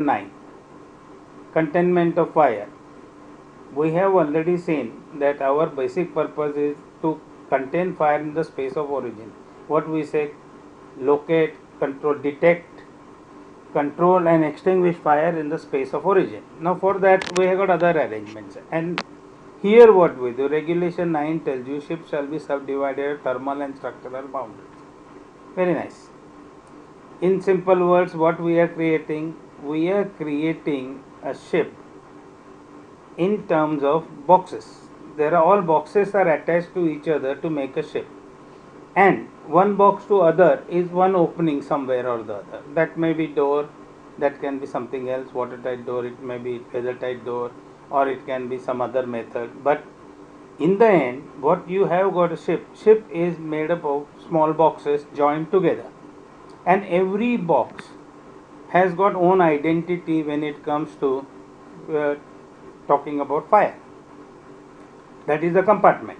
9, containment of fire. We have already seen that our basic purpose is to contain fire in the space of origin. What we say, locate, control, detect, control and extinguish fire in the space of origin. Now for that we have got other arrangements, and here what we do, regulation 9 tells you ships shall be subdivided at thermal and structural boundaries. Very nice. In simple words, what we are creating? We are creating a ship in terms of boxes. There are all boxes are attached to each other to make a ship, and one box to other is one opening somewhere or the other. That may be door, that can be something else, watertight door, it may be feather-tight door, or it can be some other method. But in the end, what you have got a ship. Ship is made up of small boxes joined together, and every box has got own identity when it comes to uh, talking about fire. That is the compartment.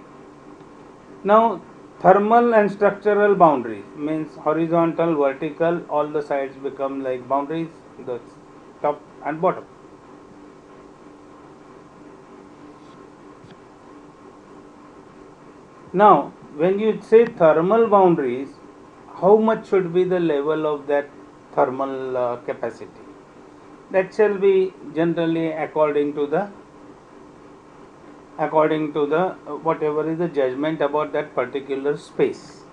Now, thermal and structural boundaries means horizontal, vertical, all the sides become like boundaries, the top and bottom. Now, when you say thermal boundaries, how much should be the level of that thermal capacity? That shall be generally according to the whatever is the judgment about that particular space.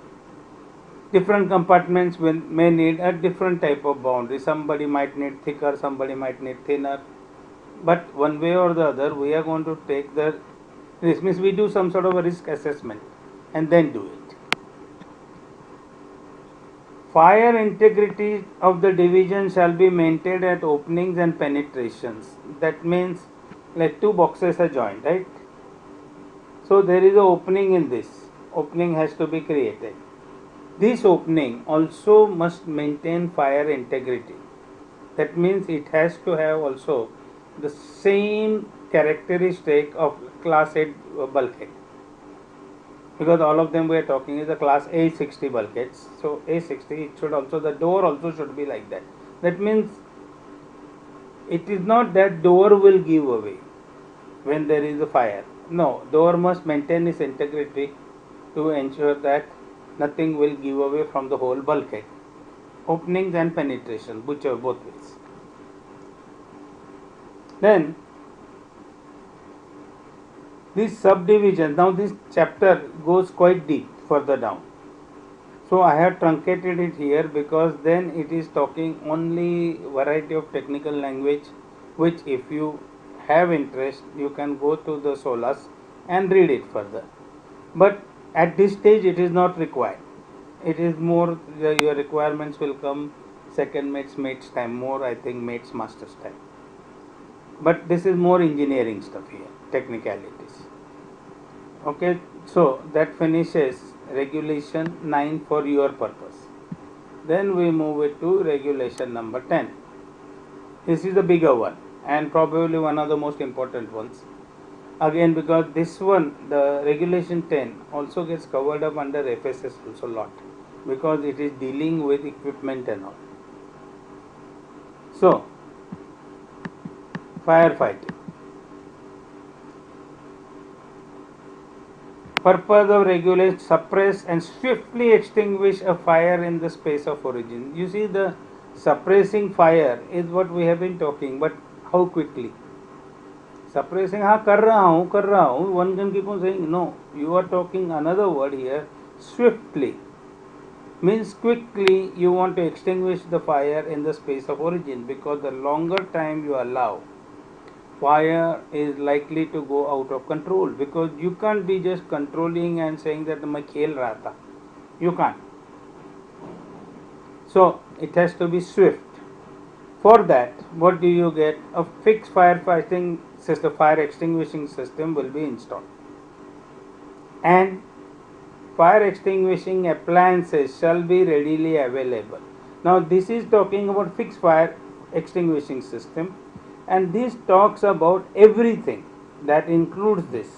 Different compartments may need a different type of boundary. Somebody might need thicker, somebody might need thinner, but one way or the other we are going to take the risk. Means we do some sort of a risk assessment and then do it. Fire integrity of the division shall be maintained at openings and penetrations. That means like two boxes are joined, right? So there is an opening in this. Opening has to be created. This opening also must maintain fire integrity. That means it has to have also the same characteristic of class 8 bulkhead, because all of them we are talking is the class A60 bulkheads. So A60, it should also, the door also should be like that. That means it is not that door will give away when there is a fire. No, door must maintain its integrity to ensure that nothing will give away from the whole bulkhead. Openings and penetration, whichever both ways. Then this subdivision, now this chapter goes quite deep further down. So I have truncated it here because then it is talking only variety of technical language, which if you have interest you can go to the SOLAS and read it further. But at this stage it is not required. It is more your requirements will come second mate's time, more I think mate's master's time. But this is more engineering stuff here, technicalities. Okay, so that finishes regulation 9 for your purpose. Then we move it to regulation number 10. This is the bigger one and probably one of the most important ones. Again, because this one, the regulation 10 also gets covered up under FSS also a lot, because it is dealing with equipment and all. So, firefighting. Purpose of regulate, suppress and swiftly extinguish a fire in the space of origin. You see, the suppressing fire is what we have been talking, but how quickly? Suppressing, हाँ कर रहा हूँ, one can keep on saying, no, you are talking another word here, swiftly. Means quickly you want to extinguish the fire in the space of origin, because the longer time you allow, fire is likely to go out of control, because you can't be just controlling and saying that मैं खेल रहा था. You can't. So it has to be swift. For that, what do you get? A fixed firefighting system, fire extinguishing system will be installed, and fire extinguishing appliances shall be readily available. Now this is talking about fixed fire extinguishing system, and this talks about everything that includes this.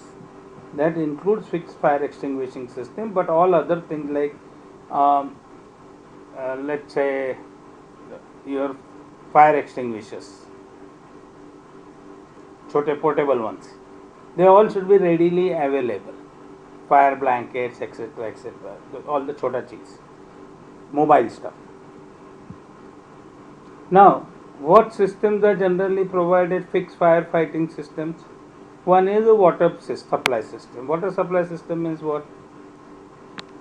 That includes fixed fire extinguishing system, but all other things like let's say your fire extinguishers, छोटे portable ones. They all should be readily available. Fire blankets, etc., etc. All the chota cheese, mobile stuff. Now, what systems are generally provided? Fixed firefighting systems. One is a water supply system. Water supply system means what?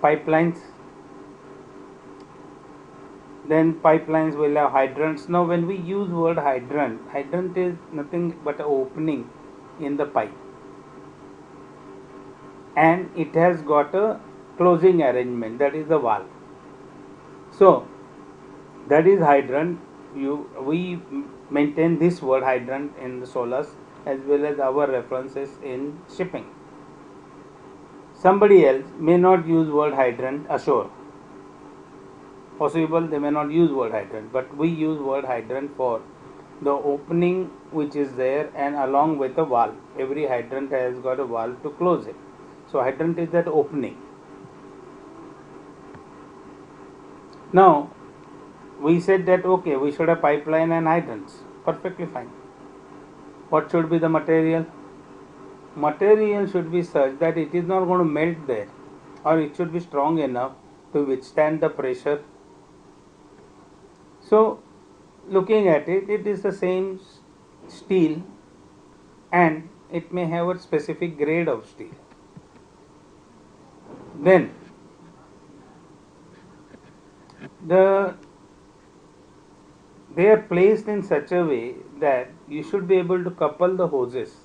Pipelines. Then pipelines will have hydrants. Now, when we use word hydrant, hydrant is nothing but an opening in the pipe, and it has got a closing arrangement, that is the valve. So that is hydrant. We maintain this word hydrant in the solas as well as our references in shipping. Somebody else may not use word hydrant ashore. Possible they may not use word hydrant, but we use word hydrant for the opening which is there, and along with a valve. Every hydrant has got a valve to close it. So hydrant is that opening. Now we said that okay, we should have pipeline and hydrants. Perfectly fine. What should be the material? Material should be such that it is not going to melt there, or it should be strong enough to withstand the pressure. So looking at it, it is the same steel, and it may have a specific grade of steel. Then the they are placed in such a way that you should be able to couple the hoses.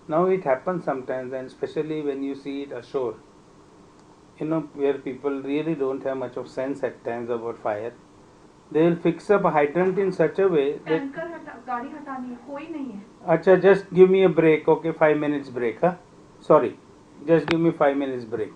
Now it happens sometimes, and especially when you see it ashore, where people really don't have much of sense at times about fire. They will fix up a hydrant in such a way that गाड़ी हटानी है, कोई नहीं है. अच्छा, just give me a break. Okay, 5 minutes break. Huh? Sorry, just give me 5 minutes break.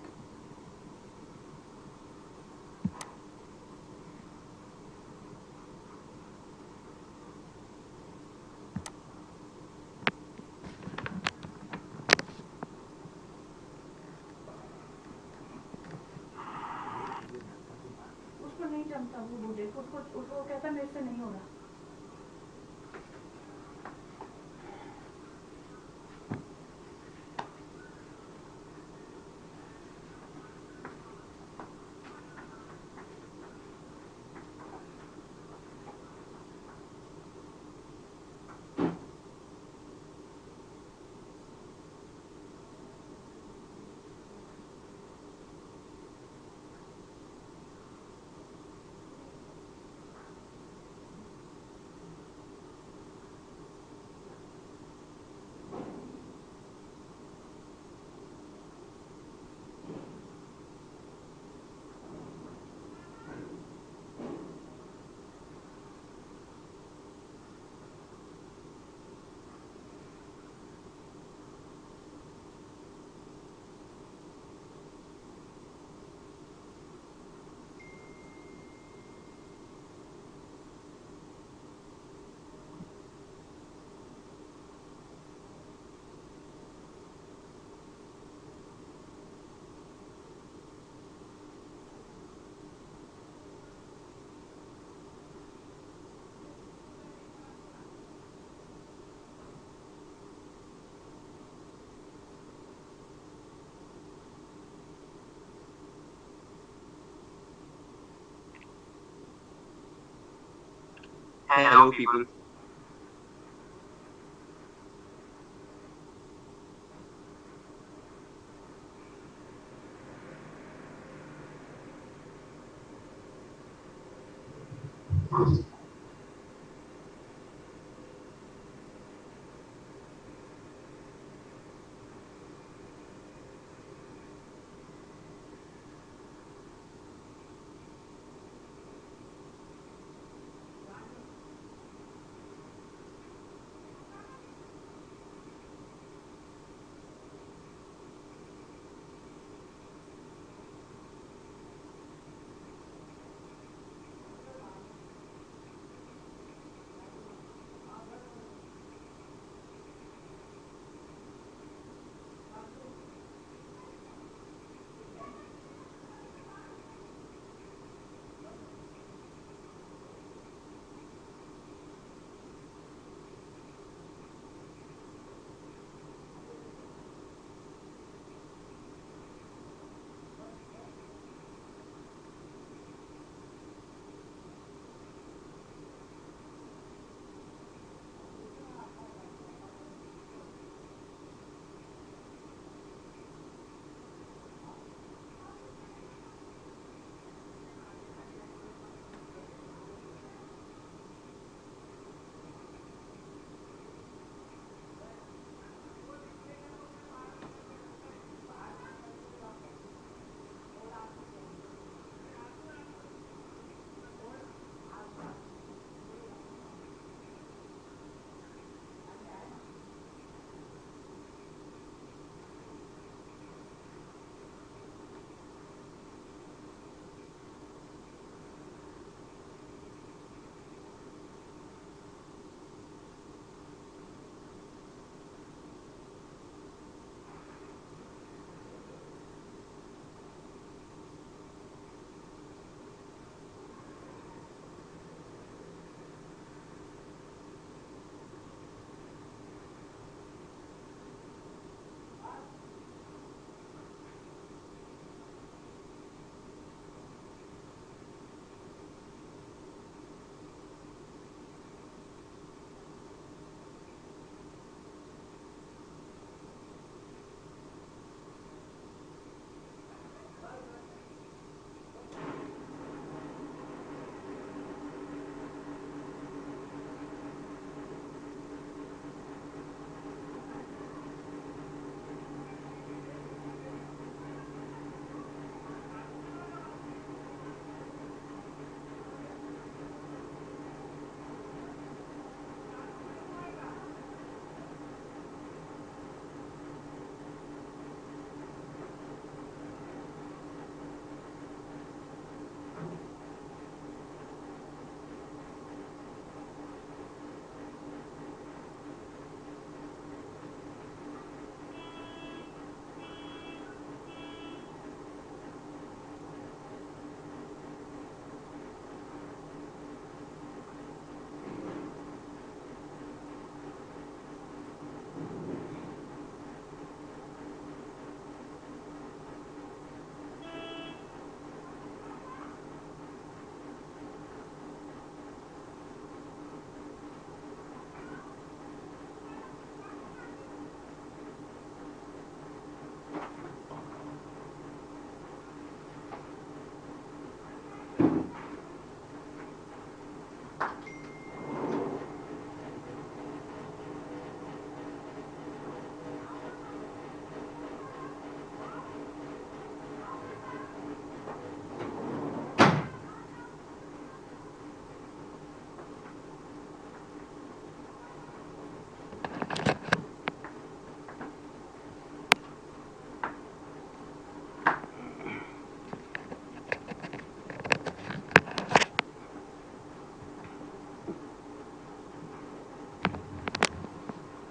उसको नहीं जमता वो बूढ़े को, उसको कहता मेरे से नहीं हो रहा. Hello, people.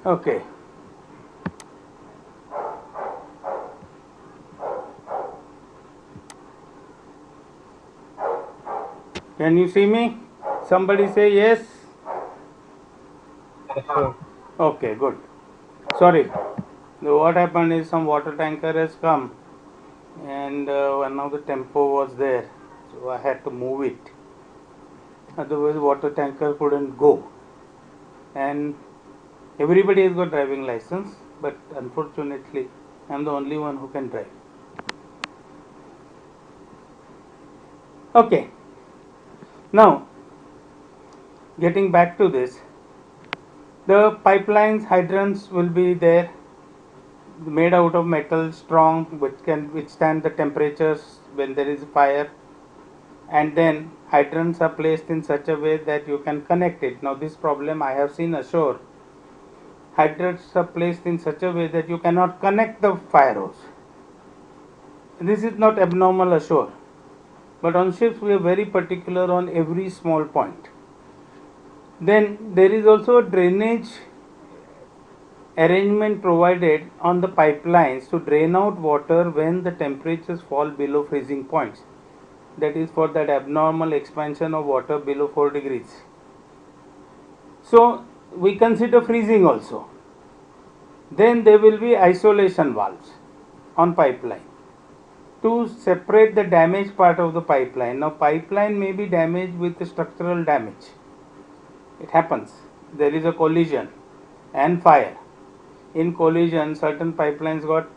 Okay. Can you see me? Somebody say yes. Yes, sir. Okay, good. Sorry. What happened is some water tanker has come and one of the tempo was there, so I had to move it. Otherwise, water tanker couldn't go. And everybody has got driving license, but unfortunately, I'm the only one who can drive. Okay. Now, getting back to this, the pipelines, hydrants will be there, made out of metal, strong, which can withstand the temperatures when there is fire. And then hydrants are placed in such a way that you can connect it. Now, this problem I have seen ashore. Hydrants are placed in such a way that you cannot connect the fire hose. This is not abnormal ashore, but on ships we are very particular on every small point. Then there is also a drainage arrangement provided on the pipelines to drain out water when the temperatures fall below freezing points. That is for that abnormal expansion of water below 4 degrees. So we consider freezing also. Then there will be isolation valves on pipeline to separate the damaged part of the pipeline. Now pipeline may be damaged with structural damage. It happens. There is a collision and fire. In collision, certain pipelines got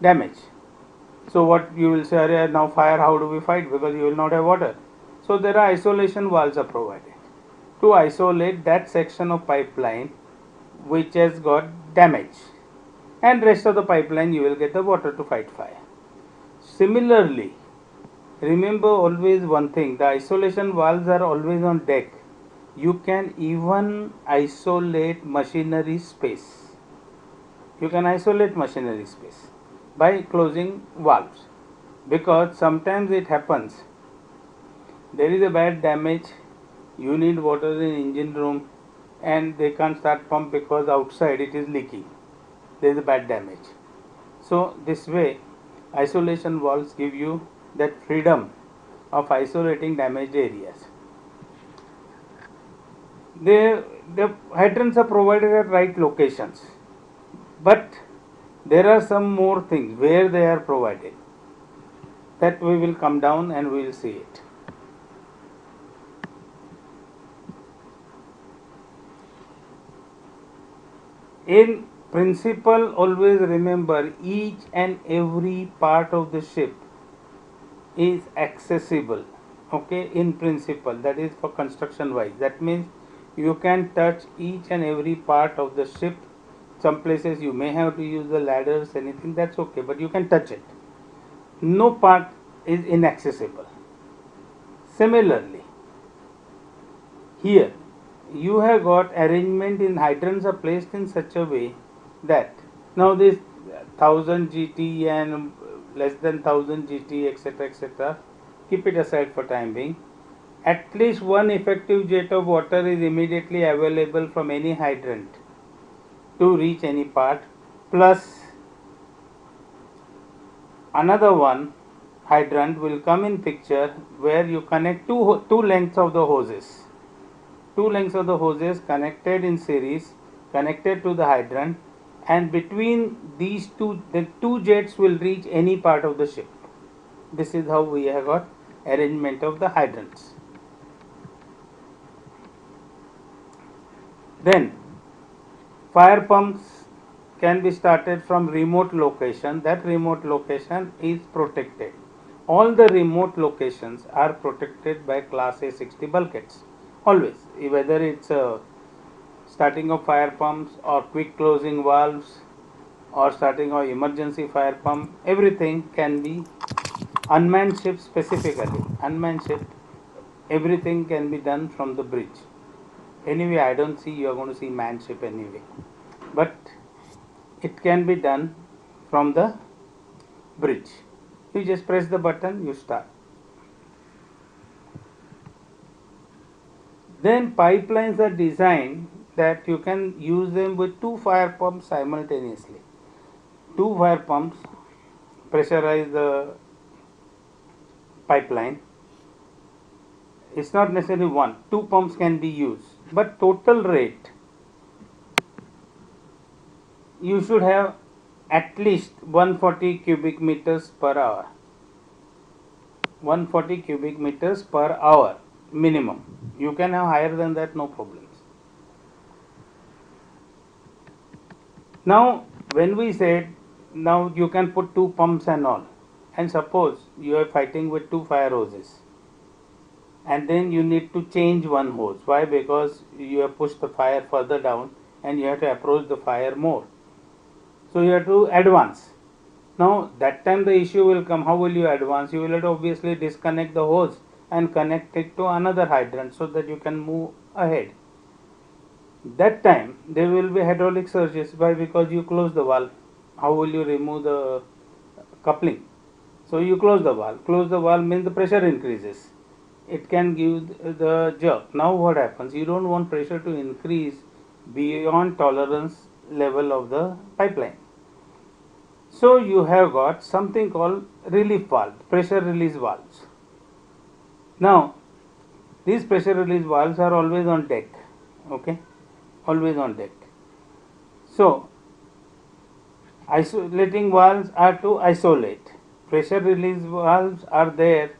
damaged. So what you will say, now fire, how do we fight? Because you will not have water. So there are isolation valves are provided to isolate that section of pipeline which has got damage, and rest of the pipeline you will get the water to fight fire. Similarly, remember always one thing, the isolation valves are always on deck. You can even isolate machinery space. You can isolate machinery space by closing valves, because sometimes it happens there is a bad damage, you need water in engine room and they can't start pump because outside it is leaking, there is a bad damage. So this way isolation valves give you that freedom of isolating damaged areas. The hydrants are provided at right locations, but there are some more things where they are provided, that we will come down and we will see it. In principle, always remember each and every part of the ship is accessible. Okay, in principle, that is for construction wise. That means you can touch each and every part of the ship. Some places you may have to use the ladders, anything, that's okay, but you can touch it. No part is inaccessible. Similarly, here you have got arrangement in hydrants are placed in such a way that now this 1000 GT and less than 1000 GT etc., keep it aside for time being. At least one effective jet of water is immediately available from any hydrant to reach any part, plus another one hydrant will come in picture where you connect two lengths of the hoses. Two lengths of the hoses connected in series, connected to the hydrant, and between these two, the two jets will reach any part of the ship. This is how we have got arrangement of the hydrants. Then fire pumps can be started from remote location. That remote location is protected. All the remote locations are protected by class A60 bulkheads. Always, whether it's starting of fire pumps or quick closing valves or starting of emergency fire pump, everything can be unmanned ship specifically. Unmanned ship, everything can be done from the bridge. Anyway, I don't see you are going to see manned ship anyway, but it can be done from the bridge. You just press the button, you start. Then pipelines are designed that you can use them with two fire pumps simultaneously. Two fire pumps pressurize the pipeline. It's not necessarily one, two pumps can be used, but total rate you should have at least 140 cubic meters per hour. 140 cubic meters per hour minimum. You can have higher than that, no problems. Now, when we said now you can put two pumps and all, and suppose you are fighting with two fire hoses, and then you need to change one hose. Why? Because you have pushed the fire further down and you have to approach the fire more. So you have to advance. Now that time the issue will come. How will you advance? You will have to obviously disconnect the hose and connect it to another hydrant so that you can move ahead. That time there will be hydraulic surges. Why? Because you close the valve. How will you remove the coupling? So you close the valve. Close the valve means the pressure increases. It can give the jerk. Now what happens? You don't want pressure to increase beyond tolerance level of the pipeline. So you have got something called relief valve, pressure release valves. Now these pressure release valves are always on deck. Okay, always on deck. So isolating valves are to isolate. Pressure release valves are there.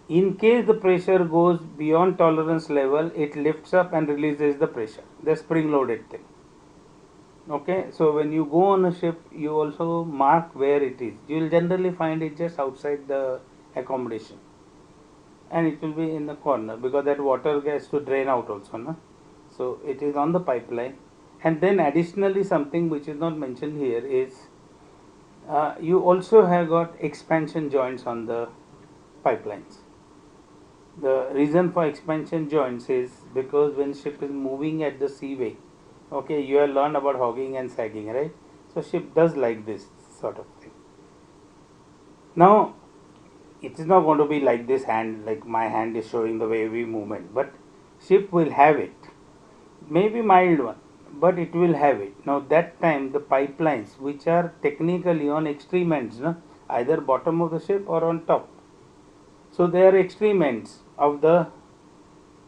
In case the pressure goes beyond tolerance level, it lifts up and releases the pressure. The spring loaded thing. Okay, so when you go on a ship, you also mark where it is. You will generally find it just outside the accommodation, and it will be in the corner because that water gets to drain out also, no? So it is on the pipeline. And then additionally, something which is not mentioned here is you also have got expansion joints on the pipelines. The reason for expansion joints is because when ship is moving at the seaway, okay, you have learned about hogging and sagging, right? So ship does like this sort of thing. Now it is not going to be like this hand, like my hand is showing the wavy movement, but ship will have it. Maybe mild one, but it will have it. Now that time the pipelines which are technically on extreme ends, no? Either bottom of the ship or on top. So they are extreme ends of the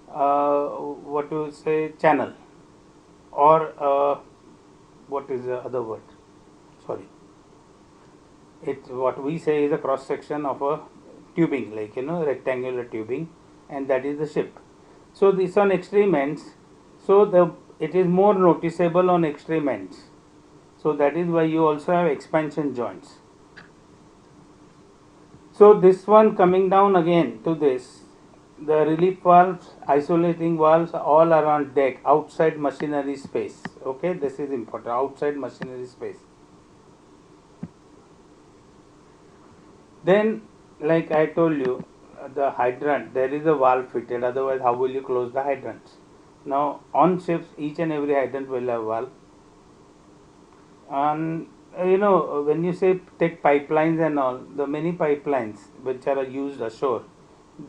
what you say channel, or what is the other word? Sorry, it what we say is a cross section of a tubing, like rectangular tubing, and that is the ship. So this on extreme ends, so the it is more noticeable on extreme ends. So that is why you also have expansion joints. So this one coming down again to this, the relief valves, isolating valves, all are on deck, outside machinery space. Okay, this is important, outside machinery space. Then, like I told you, the hydrant, there is a valve fitted, otherwise how will you close the hydrants? Now on ships, each and every hydrant will have valve. And when you say take pipelines and all, the many pipelines which are used ashore,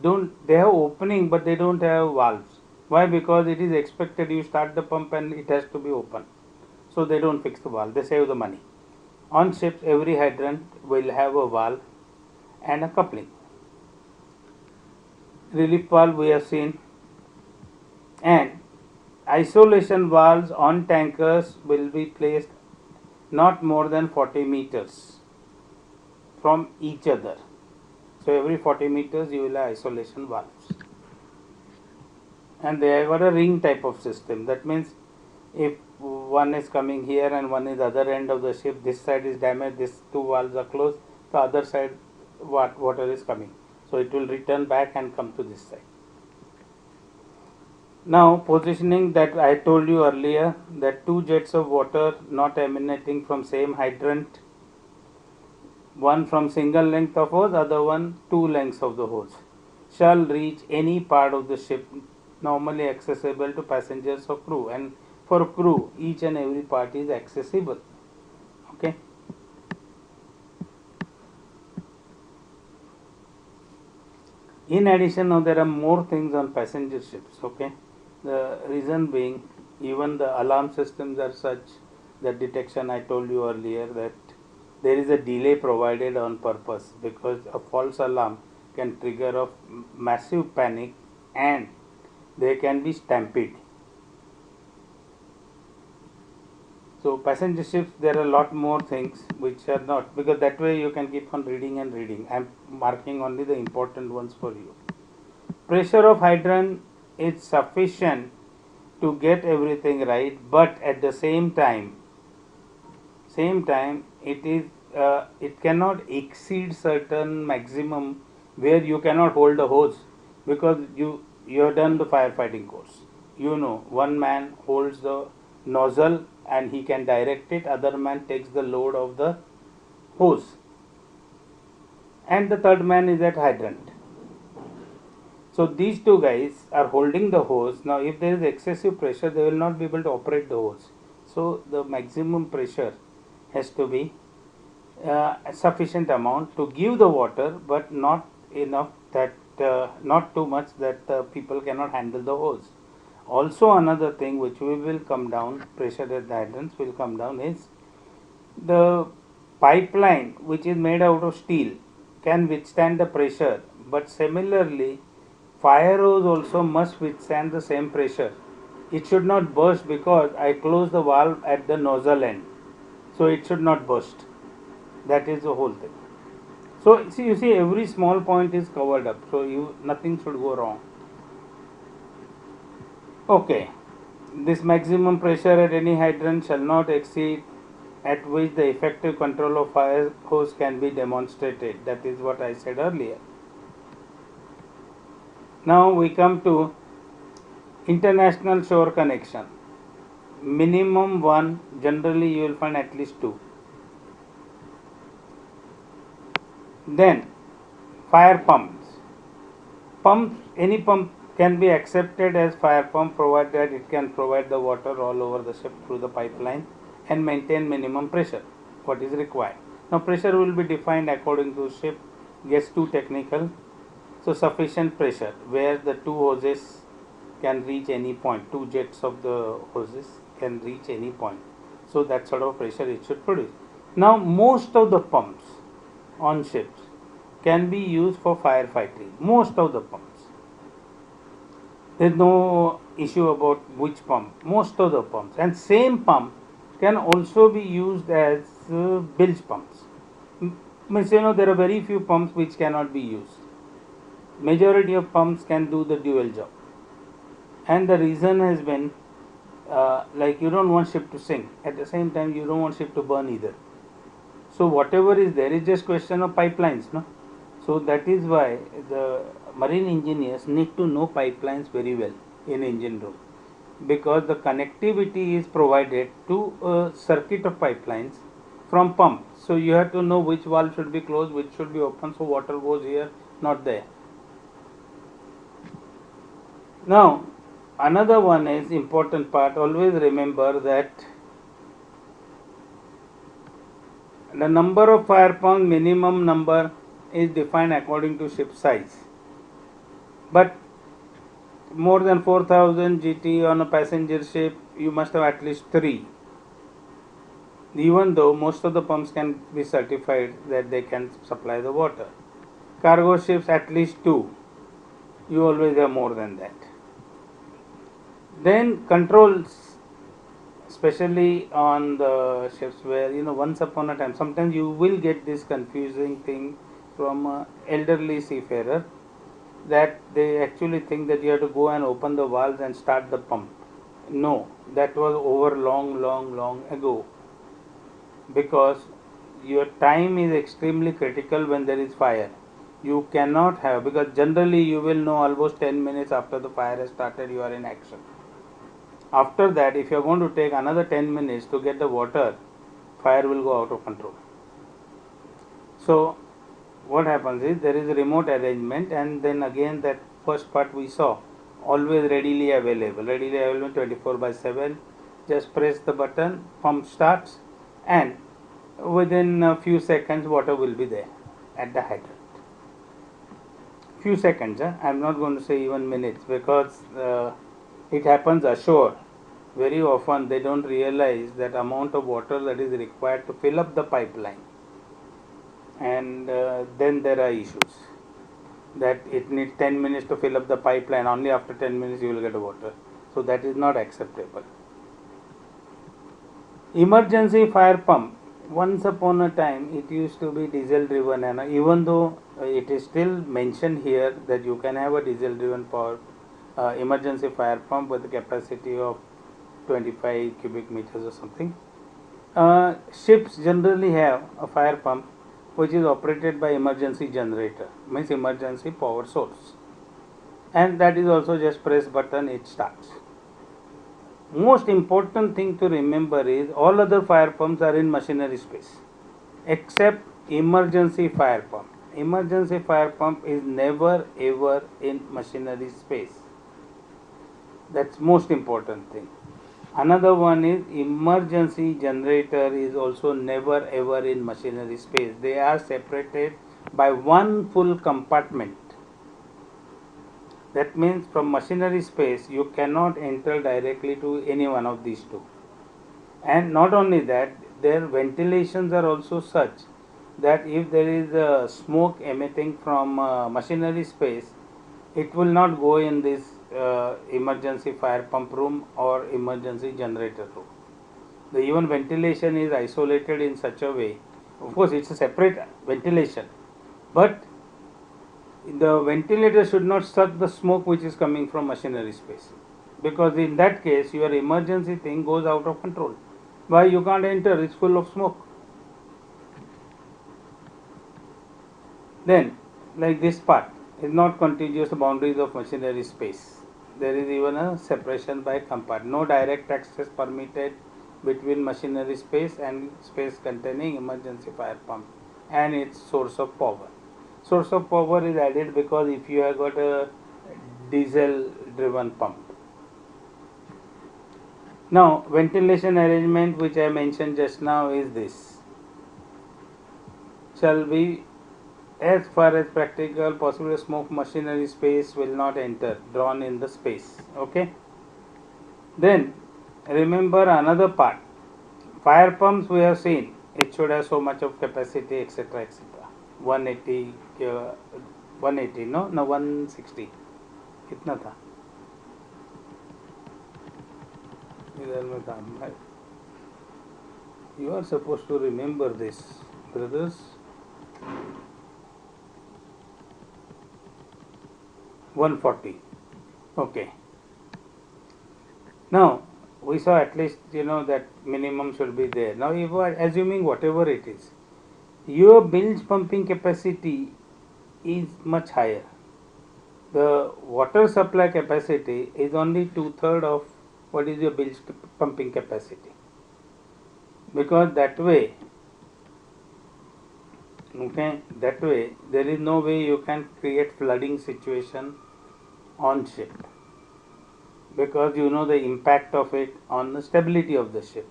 they have opening but they don't have valves. Why? Because it is expected you start the pump and it has to be open. So they don't fix the valve, they save the money. On ships, every hydrant will have a valve and a coupling. Relief valve we have seen, and isolation valves on tankers will be placed not more than 40 meters from each other. So every 40 meters you will have isolation valves, and they have got a ring type of system. That means if one is coming here and one is the other end of the ship, this side is damaged, these two valves are closed, the other side water is coming, so it will return back and come to this side. Now positioning, that I told you earlier, that two jets of water not emanating from same hydrant, one from single length of hose, other one two lengths of the hose, shall reach any part of the ship normally accessible to passengers or crew, and for crew each and every part is accessible. Okay. In addition, now there are more things on passenger ships. Okay, the reason being Even the alarm systems are such that detection, I told you earlier that there is a delay provided on purpose, because a false alarm can trigger a massive panic and there can be stampede. So passenger ships, there are a lot more things which are not, because that way you can keep on reading and reading. I am marking only the important ones for you. Pressure of hydrant is sufficient to get everything right, but at the same time it cannot exceed certain maximum where you cannot hold the hose, because you have done the firefighting course. One man holds the nozzle and he can direct it, other man takes the load of the hose, and the third man is at hydrant. So these two guys are holding the hose. Now if there is excessive pressure, they will not be able to operate the hose. So the maximum pressure has to be a sufficient amount to give the water, but not enough that not too much that people cannot handle the hose. Also another thing which we will come down, pressure at the hydrants will come down, is the pipeline which is made out of steel can withstand the pressure, but similarly fire hose also must withstand the same pressure. It should not burst because I close the valve at the nozzle end, so it should not burst. That is the whole thing. So you see every small point is covered up, so nothing should go wrong. Okay, this maximum pressure at any hydrant shall not exceed at which the effective control of fire hose can be demonstrated. That is what I said earlier. Now we come to international shore connection. Minimum one, generally you will find at least two. Then fire pumps. Any pump can be accepted as fire pump provided it can provide the water all over the ship through the pipeline and maintain minimum pressure, what is required. Now pressure will be defined according to ship, gets too technical. So sufficient pressure where the two hoses can reach any point, two jets of the hoses can reach any point. So that sort of pressure it should produce. Now most of the pumps on ships can be used for firefighting. Most of the pumps. There is no issue about which pump. Most of the pumps, and same pump can also be used as bilge pumps. Means there are very few pumps which cannot be used. Majority of pumps can do the dual job, and the reason has been like you don't want ship to sink. At the same time, you don't want ship to burn either. So whatever is there is just question of pipelines, no? So that is why the marine engineers need to know pipelines very well in engine room, because the connectivity is provided to a circuit of pipelines from pump. So you have to know which valve should be closed, which should be open, so water goes here, not there. Now another one is important part. Always remember that the number of fire pumps, minimum number, is defined according to ship size. But more than 4000 GT on a passenger ship, you must have at least 3. Even though most of the pumps can be certified that they can supply the water. Cargo ships at least 2. You always have more than that. Then controls, especially on the ships where once upon a time, sometimes you will get this confusing thing from elderly seafarer, that they actually think that you have to go and open the valves and start the pump. No, that was over long ago, because your time is extremely critical when there is fire. You cannot have, because generally you will know almost 10 minutes after the fire has started you are in action. After that, if you are going to take another 10 minutes to get the water, fire will go out of control. So what happens is there is a remote arrangement, and then again that first part we saw, always readily available 24/7. Just press the button, pump starts, and within a few seconds water will be there at the hydrant. Few seconds, I am not going to say even minutes, because it happens ashore very often they don't realize that amount of water that is required to fill up the pipeline, and then there are issues that it needs 10 minutes to fill up the pipeline, only after 10 minutes you will get water. So that is not acceptable. Emergency fire pump. Once upon a time it used to be diesel driven, and even though it is still mentioned here that you can have a diesel driven power emergency fire pump with a capacity of 25 cubic meters or something. Ships generally have a fire pump which is operated by emergency generator, means emergency power source, and that is also just press button, it starts. Most important thing to remember is all other fire pumps are in machinery space except emergency fire pump. Emergency fire pump is never ever in machinery space. That's most important thing. Another one is emergency generator is also never ever in machinery space. They are separated by one full compartment. That means from machinery space you cannot enter directly to any one of these two. And not only that, their ventilations are also such that if there is a smoke emitting from machinery space, it will not go in this emergency fire pump room or emergency generator room. The even ventilation is isolated in such a way. Of course, it's a separate ventilation, but the ventilator should not suck the smoke which is coming from machinery space, because in that case your emergency thing goes out of control. Why you can't enter? It's full of smoke. Then, like this part is not contiguous boundaries of machinery space. There is even a separation by compartment. No direct access permitted between machinery space and space containing emergency fire pump and its source of power. Source of power is added because if you have got a diesel driven pump. Now, ventilation arrangement which I mentioned just now is this. Shall be as far as practical, possible smoke machinery space will not enter, drawn in the space. Okay. Then remember another part. Fire pumps we have seen, it should have so much of capacity, etc., etc. 180 180 no 160 कितना था इधर में था. You are supposed to remember this, brothers. 140. Okay. Now we saw at least that minimum should be there. Now you are assuming whatever it is, your bilge pumping capacity is much higher. The water supply capacity is only 2/3 of what is your bilge pumping capacity, because that way there is no way you can create flooding situation on ship, because you know the impact of it on the stability of the ship.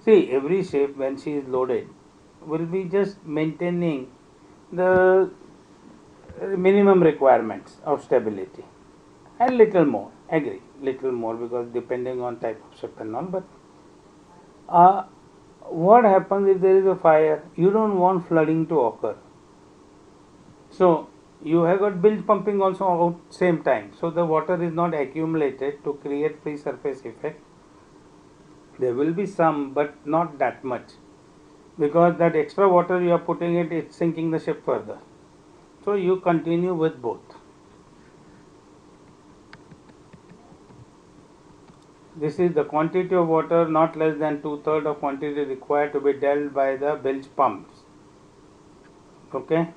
See, every ship when she is loaded will be just maintaining the minimum requirements of stability and little more, agree, little more, because depending on type of ship and all. But what happens if there is a fire? You don't want flooding to occur, so you have got bilge pumping also at same time, so the water is not accumulated to create free surface effect. There will be some, but not that much, because that extra water you are putting it's sinking the ship further. So you continue with both. This is the quantity of water not less than 2/3 of quantity required to be dealt by the bilge pumps. Okay.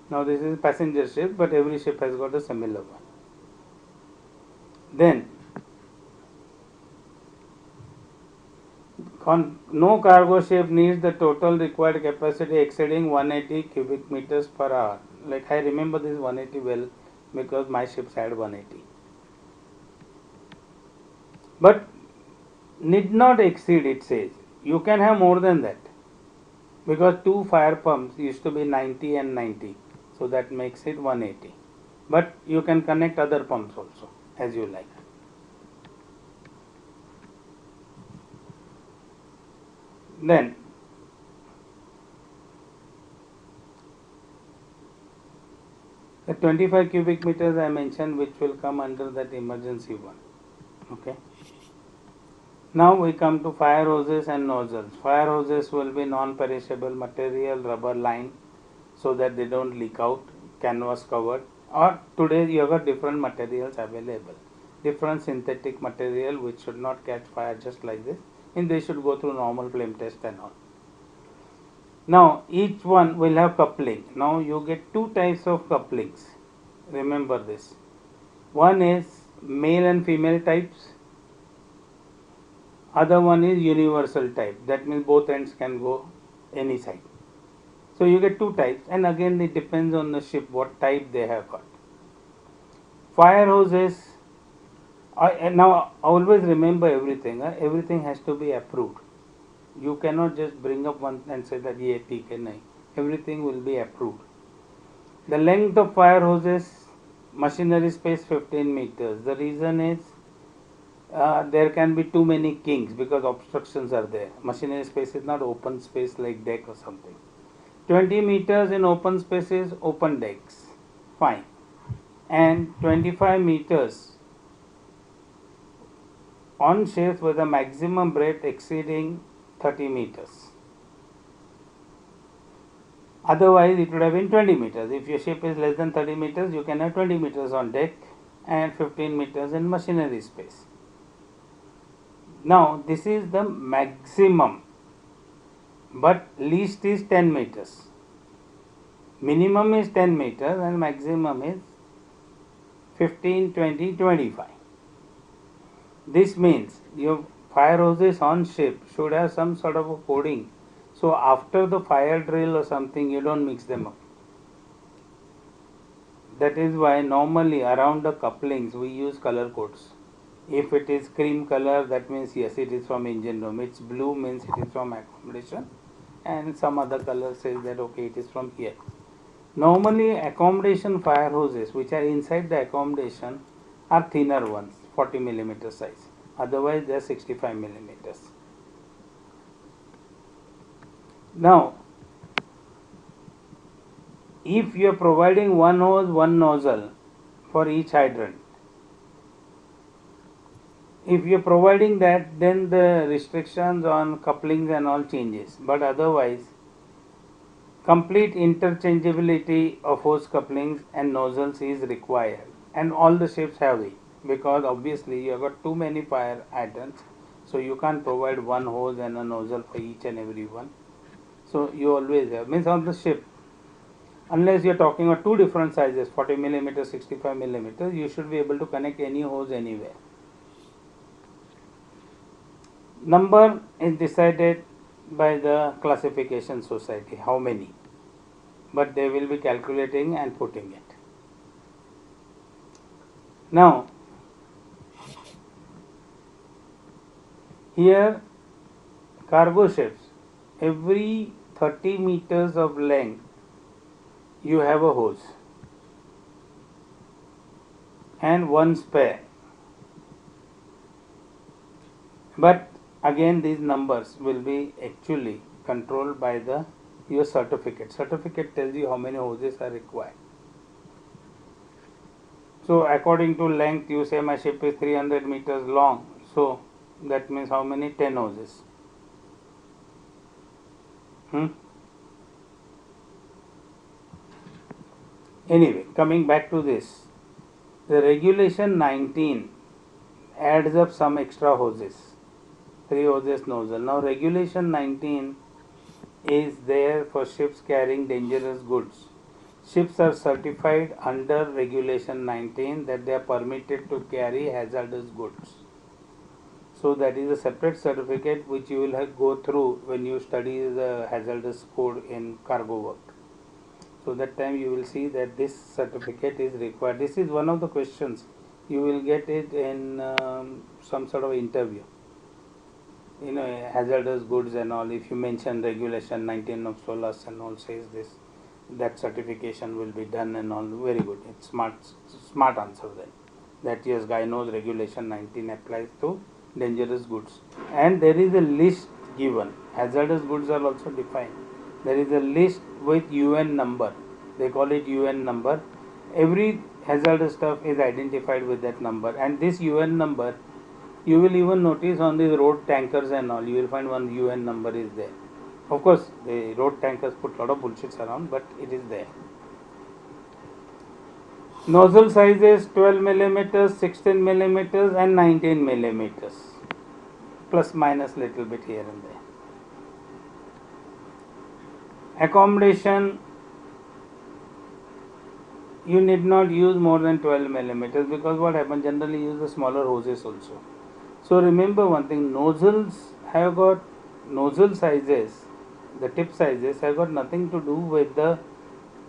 Now this is passenger ship, but every ship has got a similar one. Then no cargo ship needs the total required capacity exceeding 180 cubic meters per hour. Like I remember this 180 well, because my ships had 180. But need not exceed, it says. You can have more than that, because two fire pumps used to be 90 and 90, so that makes it 180. But you can connect other pumps also as you like. Then the 25 cubic meters I mentioned, which will come under that emergency one. Okay. Now we come to fire hoses and nozzles. Fire hoses will be non-perishable material, rubber lined, so that they don't leak out, canvas covered, or today you have got different materials available, different synthetic material which should not catch fire just like this, and they should go through normal flame test and all. Now each one will have coupling. Now you get two types of couplings, remember this. One is male and female types, other one is universal type, that means both ends can go any side. So you get two types, and again it depends on the ship what type they have got. Fire hoses, now always remember everything. Everything has to be approved. You cannot just bring up one and say that ye theek hai, nahi. Everything will be approved. The length of fire hoses, machinery space 15 meters. The reason is there can be too many kinks because obstructions are there. Machinery space is not open space like deck or something. 20 meters in open spaces, open decks, fine, and 25 meters on ships with a maximum breadth exceeding 30 meters. Otherwise, it would have been 20 meters. If your ship is less than 30 meters, you can have 20 meters on deck and 15 meters in machinery space. Now, this is the maximum, but least is 10 meters. Minimum is 10 meters and maximum is 15, 20, 25. This means your fire hoses on ship should have some sort of a coding. So after the fire drill or something, you don't mix them up. That is why normally around the couplings we use color codes. If it is cream color, that means yes, it is from engine room. It's blue means it is from accommodation, and some other color says that okay, it is from here. Normally accommodation fire hoses which are inside the accommodation are thinner ones, 40 millimeter size. Otherwise they are 65 millimeters. Now, if you are providing one hose, one nozzle for each hydrant, if you are providing that, then the restrictions on couplings and all changes. But otherwise, complete interchangeability of hose couplings and nozzles is required, and all the ships have it, because obviously you have got too many fire hydrants, so you can't provide one hose and a nozzle for each and every one. So you always have, means on the ship, unless you are talking of two different sizes, 40 millimeters, 65 millimeters, you should be able to connect any hose anywhere. Number is decided by the classification society, how many, but they will be calculating and putting it. Now, here cargo ships, every 30 meters of length you have a hose and one spare, but again these numbers will be actually controlled by the your certificate. Certificate tells you how many hoses are required. So according to length, you say my ship is 300 meters long, so that means how many? 10 hoses. Anyway, coming back to this, the regulation 19 adds up some extra hoses, 3 hoses nozzle. Now regulation 19 is there for ships carrying dangerous goods. Ships are certified under regulation 19 that they are permitted to carry hazardous goods. So that is a separate certificate which you will go through when you study the hazardous code in cargo work. So that time you will see that this certificate is required. This is one of the questions. You will get it in some sort of interview. You know, hazardous goods and all. If you mention regulation 19 of SOLAS and all says this, that certification will be done and all. Very good. It's smart answer then. That yes, guy knows regulation 19 applies to dangerous goods. And there is a list given. Hazardous goods are also defined. There is a list with UN number. They call it UN number. Every hazardous stuff is identified with that number, and this UN number you will even notice on these road tankers and all. You will find one UN number is there. Of course, the road tankers put a lot of bullshits around, but it is there. Nozzle sizes 12 millimeters, 16 millimeters, and 19 millimeters, plus minus little bit here and there. Accommodation, you need not use more than 12 millimeters, because what happens, generally use the smaller hoses also. So remember one thing, nozzles have got nozzle sizes, the tip sizes have got nothing to do with the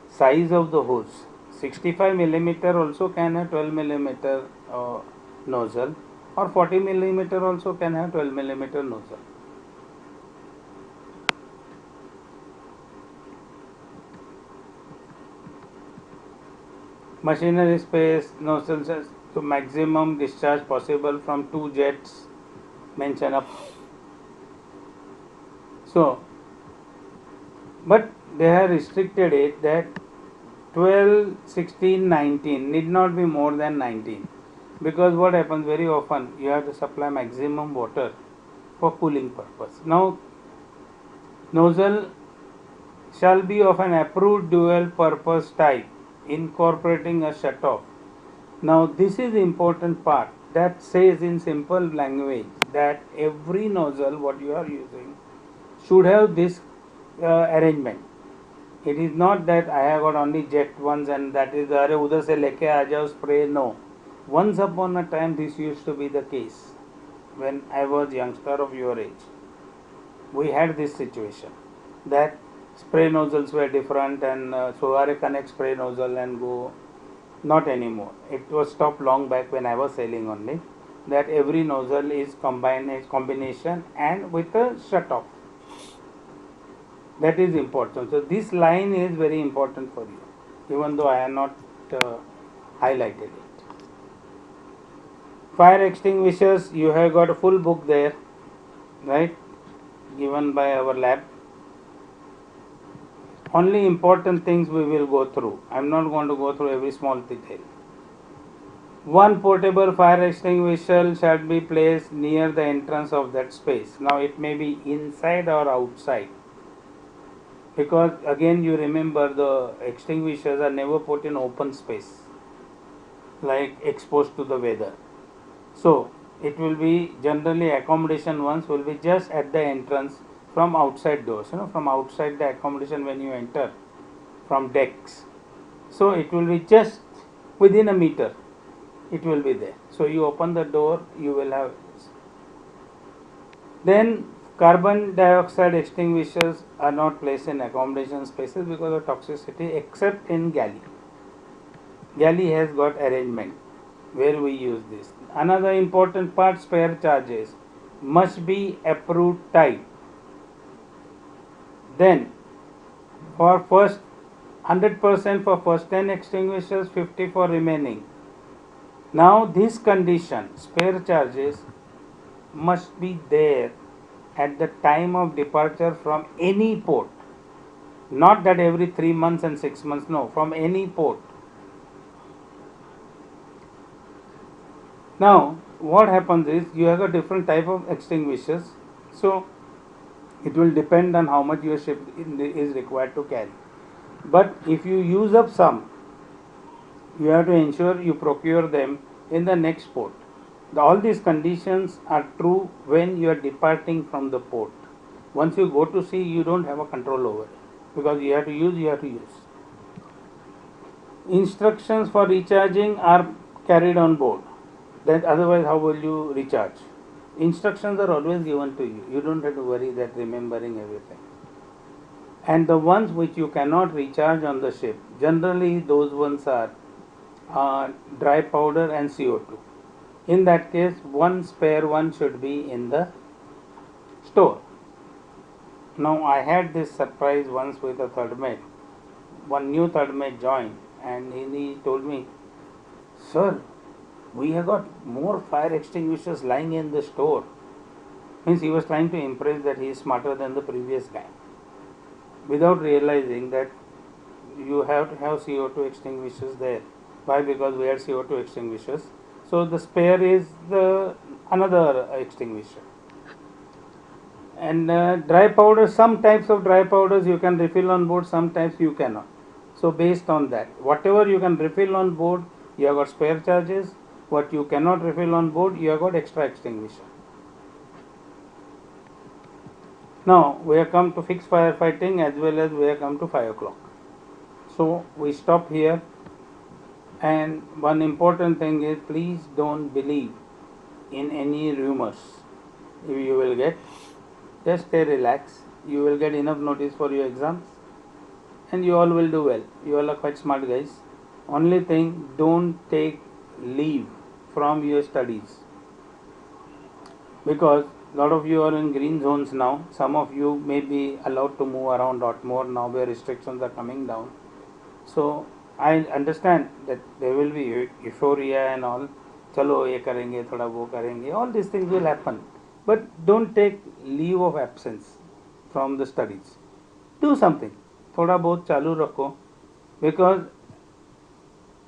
size of the hose. 65 millimeter also can have 12 millimeter nozzle, or 40 millimeter also can have 12 millimeter nozzle. Machinery space, nozzles to maximum discharge possible from 2 jets mentioned up. So, but they have restricted it that 12, 16, 19 need not be more than 19, because what happens, very often you have to supply maximum water for cooling purpose. Now, nozzle shall be of an approved dual purpose type incorporating a shutoff. Now this is the important part that says in simple language that every nozzle what you are using should have this arrangement. It is not that I have got only jet ones and that is अरे उधर से लेके आ जाओ spray. No. Once upon a time this used to be the case. When I was youngster of your age, we had this situation that spray nozzles were different, and so are connect spray nozzle and go. Not anymore. It was stopped long back when I was selling only. That every nozzle is combination and with a shut off. That is important. So this line is very important for you, even though I have not highlighted it. Fire extinguishers, you have got a full book there, right? Given by our lab. Only important things we will go through. I am not going to go through every small detail. One portable fire extinguisher shall be placed near the entrance of that space. Now it may be inside or outside, because again you remember the extinguishers are never put in open space like exposed to the weather. So it will be generally accommodation ones will be just at the entrance from outside doors, from outside the accommodation when you enter from decks. So it will be just within a meter, it will be there. So you open the door, you will have. Then carbon dioxide extinguishers are not placed in accommodation spaces because of toxicity, except in galley. Galley has got arrangement where we use this. Another important part, spare charges must be approved type. Then for first 100% for first 10 extinguishers, 50 for remaining. Now this condition, spare charges must be there at the time of departure from any port. Not that every 3 months and 6 months, no, from any port. Now what happens is you have a different type of extinguishers, so it will depend on how much your ship is required to carry. But if you use up some, you have to ensure you procure them in the next port. All these conditions are true when you are departing from the port. Once you go to sea, you don't have a control over it, because you have to use. Instructions for recharging are carried on board. Then otherwise how will you recharge? Instructions are always given to you. You don't have to worry that remembering everything. And the ones which you cannot recharge on the ship, generally those ones are dry powder and CO2. In that case, one spare one should be in the store. Now I had this surprise once with a third mate. One new third mate joined and he told me, "Sir, we have got more fire extinguishers lying in the store." Means he was trying to impress that he is smarter than the previous guy, without realizing that you have to have CO2 extinguishers there. Why? Because we had CO2 extinguishers. So the spare is the another extinguisher. And dry powder, some types of dry powders you can refill on board, some types you cannot. So based on that, whatever you can refill on board, you have got spare charges. What you cannot refill on board, you have got extra extinguisher. Now we have come to fixed firefighting as well as we have come to 5 o'clock. So we stop here. And one important thing is, please don't believe in any rumors. If you will get, just stay relaxed. You will get enough notice for your exams, and you all will do well. You all are quite smart guys. Only thing, don't take leave from your studies, because a lot of you are in green zones now. Some of you may be allowed to move around a lot more now where restrictions are coming down. So I understand that there will be euphoria and all. चलो ये करेंगे, थोड़ा वो करेंगे. All these things will happen, but don't take leave of absence from the studies. Do something. थोड़ा बहुत चालू रखो, because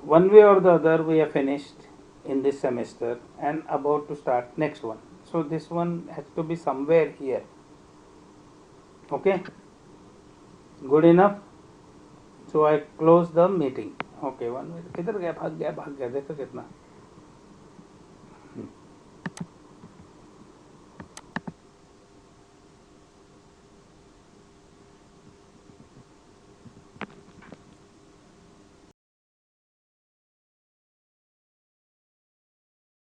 one way or the other we are finished in this semester and about to start next one. So this one has to be somewhere here. Okay, good enough. So I close the meeting. Okay, 1 minute. किधर गया, भाग गया देखो कितना.